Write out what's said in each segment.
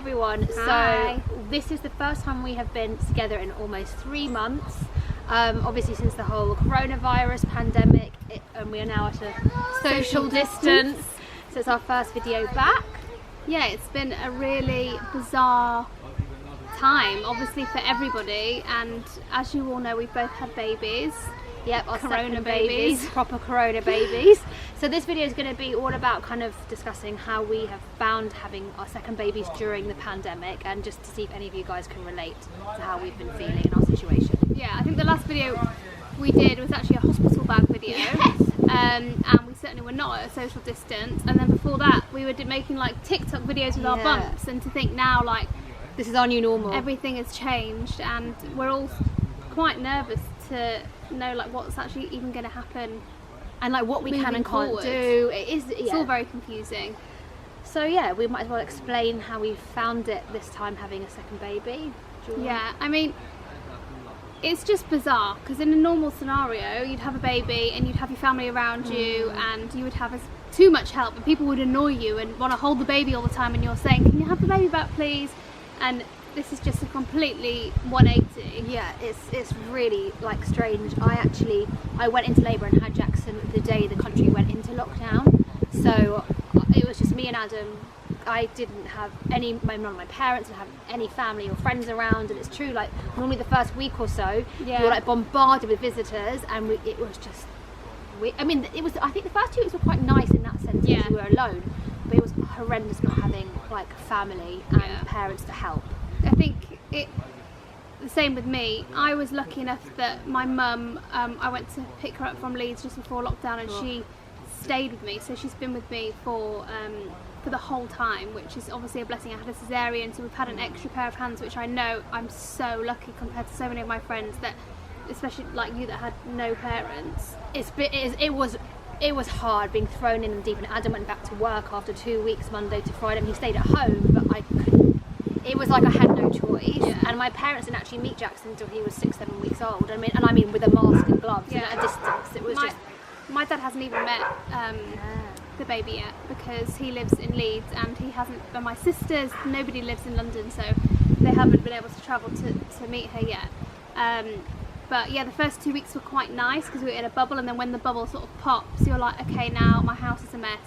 everyone. Hi. So this is the first time we have been together in almost 3 months. Obviously since the whole coronavirus pandemic, and we are now at a social distance. So it's our first video back. Yeah, it's been a really bizarre time, obviously for everybody, and as you all know, we've both had babies. Yep, our Corona second babies. proper Corona babies. So this video is going to be all about kind of discussing how we have found having our second babies during the pandemic, and just to see if any of you guys can relate to how we've been feeling in our situation. Yeah, I think the last video we did was actually a hospital bag video. And we certainly were not at a social distance, and then before that we were making like TikTok videos with our bumps, and to think now like This is our new normal. everything has changed and we're all quite nervous to know like what's actually even going to happen And like what we can moving and can't forward. do. It's all very confusing. So yeah, we might as well explain how we found it this time having a second baby. Yeah, I mean, it's just bizarre because in a normal scenario you'd have a baby and you'd have your family around you, and you would have too much help, and people would annoy you and want to hold the baby all the time, and you're saying, can you have the baby back please? And this is just a completely 180. Yeah, it's really like strange. I went into labour and had Jackson the day the country went into lockdown. So it was just me and Adam. I didn't have none of my parents didn't have any family or friends around, and it's true, like normally the first week or so you're like bombarded with visitors, and it was just I think the first 2 weeks were quite nice in that sense because we were alone, but it was horrendous not having like family and parents to help. I think the same with me. I was lucky enough that my mum, I went to pick her up from Leeds just before lockdown, and she stayed with me, so she's been with me for the whole time, which is obviously a blessing. I had a cesarean, so we've had an extra pair of hands, which I know I'm so lucky compared to so many of my friends, that especially like you that had no parents. It was hard being thrown in and deep, and Adam went back to work after 2 weeks, Monday to Friday, and he stayed at home, but I couldn't. It was like I had no choice, and my parents didn't actually meet Jackson until he was 6-7 weeks old. I mean with a mask and gloves and at a distance. It was my dad hasn't even met the baby yet because he lives in Leeds, and he hasn't. And my sisters, nobody lives in London, so they haven't been able to travel to meet her yet. But yeah, the first 2 weeks were quite nice because we were in a bubble, and then when the bubble sort of pops, you're like, okay, now my house is a mess,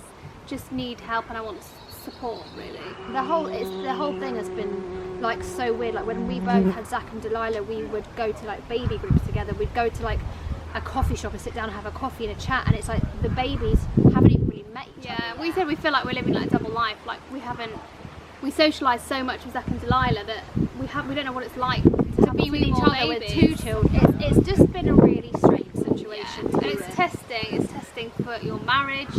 just need help, and I want support, really. The whole thing has been like so weird. Like when we both had Zach and Delilah, we would go to like baby groups together. We'd go to like a coffee shop and sit down and have a coffee and a chat, and it's like the babies haven't even really met each other. Yeah, we said we feel like we're living like a double life. Like we socialise so much with Zach and Delilah that we don't know what it's like to be with each other with 2 children. It's just been a really strange situation. And it's testing for your marriage,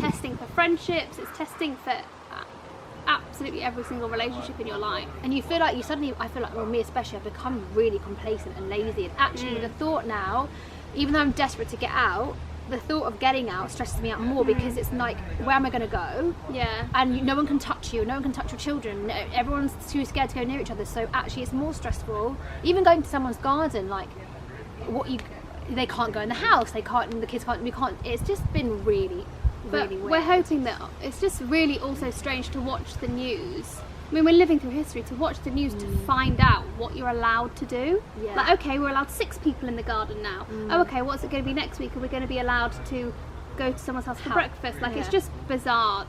testing for friendships, it's testing for absolutely every single relationship in your life. And you feel like I feel like, well, me especially, I've become really complacent and lazy, and actually the thought now, even though I'm desperate to get out, the thought of getting out stresses me out more, because it's like, where am I going to go? Yeah. And no one can touch you, no one can touch your children, everyone's too scared to go near each other, so actually it's more stressful. Even going to someone's garden, like they can't go in the house, the kids can't, we can't. It's just been really But weird. We're hoping that it's just really also strange to watch the news. I mean, we're living through history, to watch the news to find out what you're allowed to do. Yeah. Like, okay, we're allowed 6 people in the garden now. Oh, okay, what's it going to be next week? Are we going to be allowed to go to someone's house for breakfast? Like, it's just bizarre.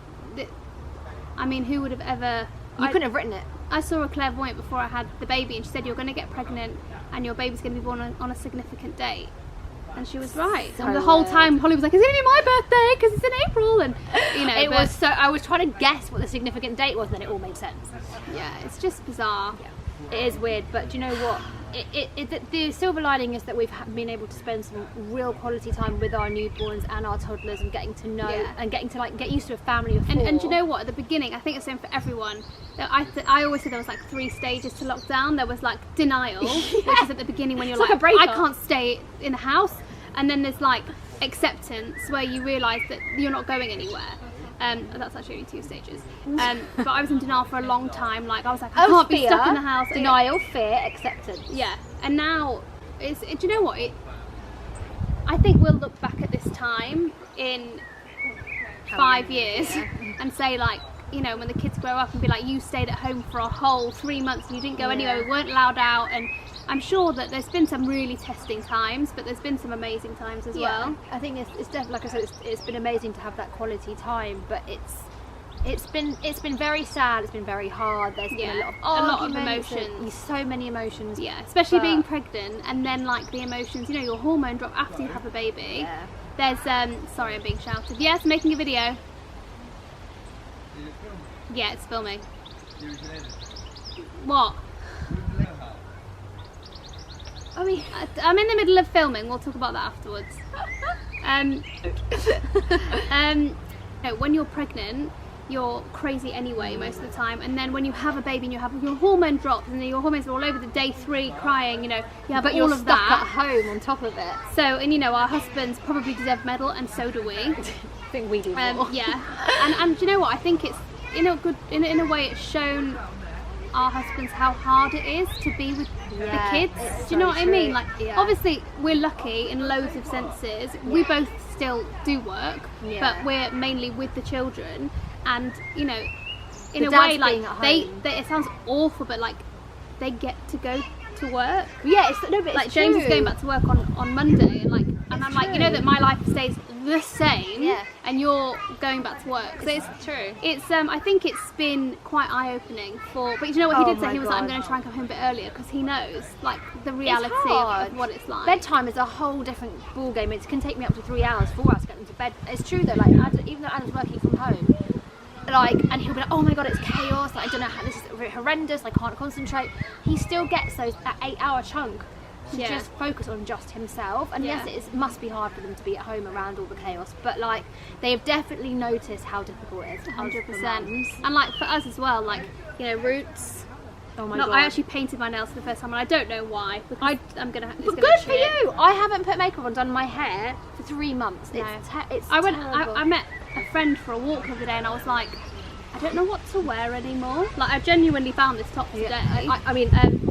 I mean, who would have ever... You couldn't have written it. I saw a clairvoyant before I had the baby, and she said, you're going to get pregnant and your baby's going to be born on a significant date. And she was right. So and the whole weird. time Holly was like, it's going to be my birthday because it's in April. And, you know, I was trying to guess what the significant date was, and then it all made sense. Yeah, it's just bizarre. Yeah. It is weird, but do you know what? The silver lining is that we've been able to spend some real quality time with our newborns and our toddlers, and getting to know and getting to like get used to a family of 4. And do you know what? At the beginning, I think it's the same for everyone. I always said there was like 3 stages to lockdown. There was like denial, which is at the beginning when you're like I can't stay in the house, and then there's like acceptance, where you realise that you're not going anywhere. That's actually only 2 stages. But I was in denial for a long time. Like I was like, I can't be stuck in the house. Denial, fear, acceptance. Yeah, and now do you know what? I think we'll look back at this time in 5 years and say like, you know, when the kids grow up and be like, you stayed at home for a whole 3 months and you didn't go anywhere, we weren't allowed out. And I'm sure that there's been some really testing times, but there's been some amazing times as well. I think it's definitely, like I said, it's been amazing to have that quality time, but it's been very sad. It's been very hard. There's been a lot of emotions. So many emotions. Yeah, especially being pregnant, and then like the emotions. You know, your hormone drop after you have a baby. Yeah. There's sorry, I'm being shouted. Yes, making a video. Yeah, it's filming. What? I mean, I'm in the middle of filming. We'll talk about that afterwards. No, when you're pregnant, you're crazy anyway most of the time, and then when you have a baby and you have your hormone drops and then your hormones are all over the day 3 crying, you know, you have all of stuck that at home on top of it. So, and you know, our husbands probably deserve a medal, and so do we. I think we do more. Yeah, and do you know what? I think it's in a way it's shown our husbands how hard it is to be with the kids. Do you know what I mean? Like, obviously we're lucky in loads of senses. We both still do work, but we're mainly with the children. And you know, in a way, like they it sounds awful, but like they get to go to work. Yeah, but like it's James true. is going back to work on Monday, and like, and I'm like, you know that my life stays the same, and you're going back to work. So it's true. It's I think it's been quite eye-opening for. But you know what he did say? He was like, I'm going to try and come home a bit earlier because he knows like the reality of what it's like. Bedtime is a whole different ball game. It can take me up to 3 hours, 4 hours to get them to bed. It's true though. Like even though Adam's working from home. Like, and he'll be like, oh my god, it's chaos, like, I don't know how, this is horrendous, I can't concentrate. He still gets those that 8-hour chunk to just focus on just himself. And yes, it must be hard for them to be at home around all the chaos, but like they've definitely noticed how difficult it is. 100%. And like for us as well, like, you know, roots. Oh my god! I actually painted my nails for the first time, and I don't know why. Because I'm gonna. But good for you! I haven't put makeup on, done my hair for 3 months. No. It's I met a friend for a walk the other day, and I was like, I don't know what to wear anymore. Like, I genuinely found this top today. I mean, and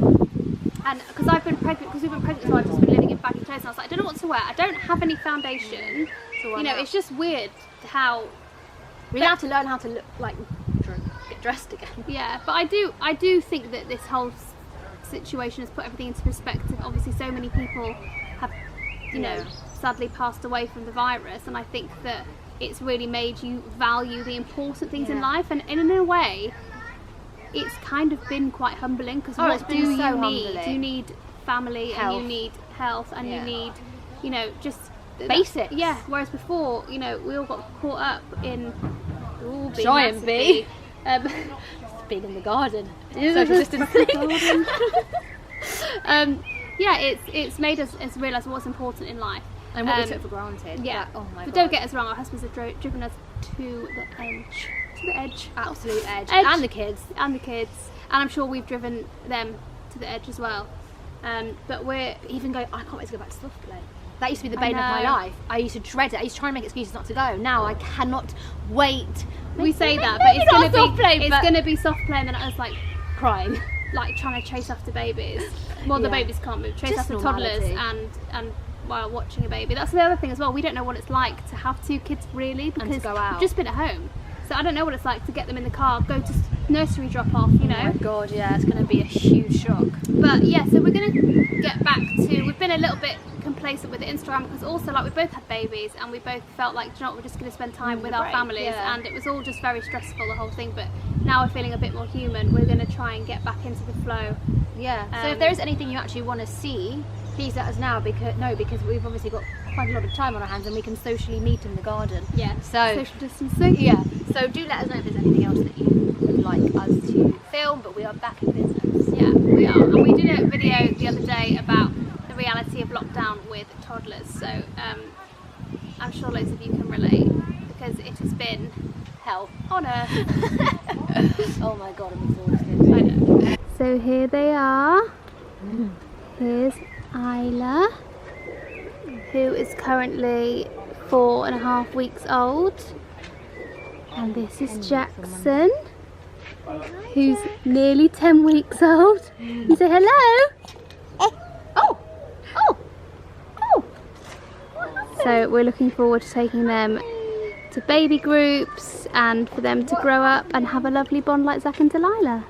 because we've been pregnant, so I've just been living in baggy clothes, and I was like, I don't know what to wear. I don't have any foundation. You know, it's just weird how we have to learn how to look like get dressed again. Yeah, but I do think that this whole situation has put everything into perspective. Obviously, so many people have, you know, sadly passed away from the virus, and I think that it's really made you value the important things in life, and in a way it's kind of been quite humbling, because what do you need? You need family, and you need health, and you need, you know, just basics. Yeah, whereas before, you know, we all got caught up in giant bee. Being in the garden. Social distancing. Yeah, it's made us realise what's important in life. And what we took for granted. Yeah. Oh my god. But don't get us wrong, our husbands have driven us to the edge. To the edge. Absolute edge. And the kids. And the kids. And I'm sure we've driven them to the edge as well. But we're even going, I can't wait to go back to soft play. That used to be the bane of my life. I used to dread it. I used to try and make excuses not to go. Now I cannot wait. We say that, but it's going to be soft play, and then I was like crying, like trying to chase after babies. Well, the babies can't move. Chase after toddlers and while watching a baby. That's the other thing as well. We don't know what it's like to have 2 kids really, because we've just been at home. So I don't know what it's like to get them in the car, go to nursery drop off, you know. Oh my god, yeah, it's going to be a huge shock. But yeah, so we're going to get back to, we've been a little bit complacent with the Instagram, because also like we both had babies, and we both felt like, do you know what, we're just going to spend time with our families, and it was all just very stressful, the whole thing. But now we're feeling a bit more human. We're going to try and get back into the flow. Yeah, so if there is anything you actually want to see, please let us know, because we've obviously got quite a lot of time on our hands, and we can socially meet in the garden. Yeah, so social distancing. Yeah, so do let us know if there's anything else that you would like us to film. But we are back in business. Yeah, we are. And we did a video the other day about the reality of lockdown with toddlers, so I'm sure loads of you can relate, because it has been hell on earth. Oh my god, I'm exhausted. I know. So here they are. Here's Isla, who is currently 4.5 weeks old, and this is Jackson, who's nearly 10 weeks old. You say hello. So we're looking forward to taking them to baby groups and for them to grow up and have a lovely bond like Zach and Delilah.